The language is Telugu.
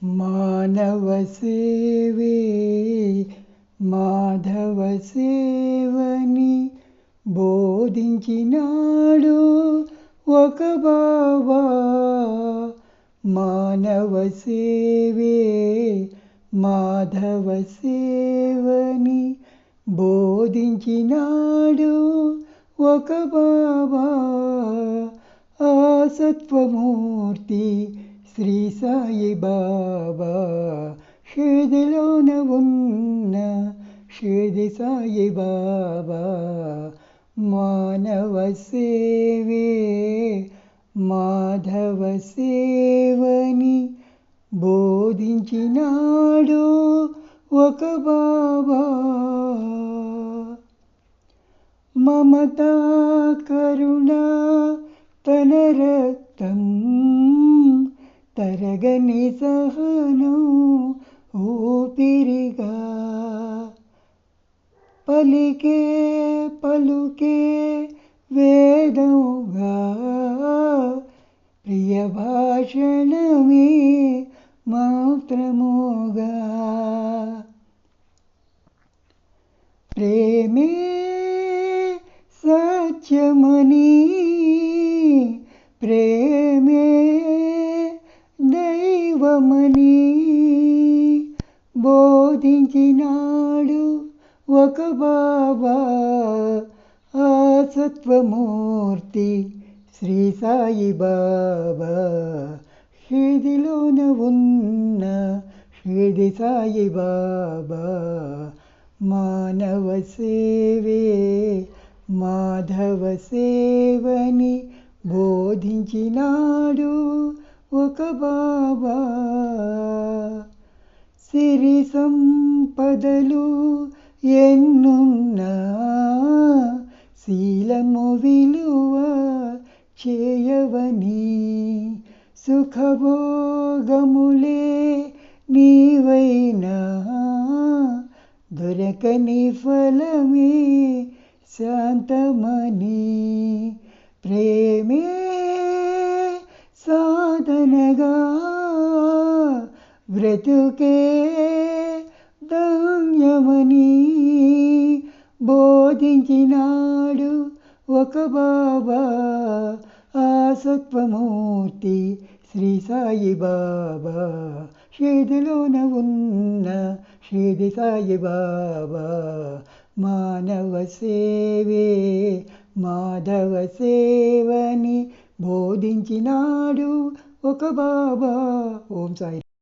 మానవ సేవే మాధవ సేవని బోధించినాడు ఒక బాబా. మానవ సేవే మాధవ సేవని బోధించినాడు ఒక బాబా. ఆ సత్వమూర్తి శ్రీ సాయి బాబా. షిరిడిలోన ఉన్న షిరిడి సాయి బాబా. మానవ సేవే మాధవ సేవని బోధించినాడు ఒక బాబా. మమతా కరుణ తన రక్తం, తరగని సహనం ఊపిరిగా, పలికే పలుకే వేదముగా, ప్రియ భాషణమే మంత్రముగా. ప్రేమే సత్యమని, ప్రేమే దైవమని బోధించినాడు ఒక బాబా. ఆ సత్వమూర్తి శ్రీ సాయి బాబా. షిరిడిలోన ఉన్న షిరిడి సాయి బాబా. మానవ సేవే మాధవ సేవని బోధించినాడు ఒక బాబా. సిరి సంపదలు ఎన్నున్నా శీలము విలువ చేయవని, సుఖభోగములే నీవైనా దొరకని ఫలమే శాంతమని, ప్రేమే సాధనగా బ్రతుకే ధన్యమని బోధించినాడు ఒక బాబా. ఆ సత్వమూర్తి శ్రీ సాయి బాబా. షిరిడిలోన ఉన్న షిరిడి సాయి బాబా. మానవ సేవే మాధవ సేవని బోధించినాడు ఒక బాబా. ఓం సాయి.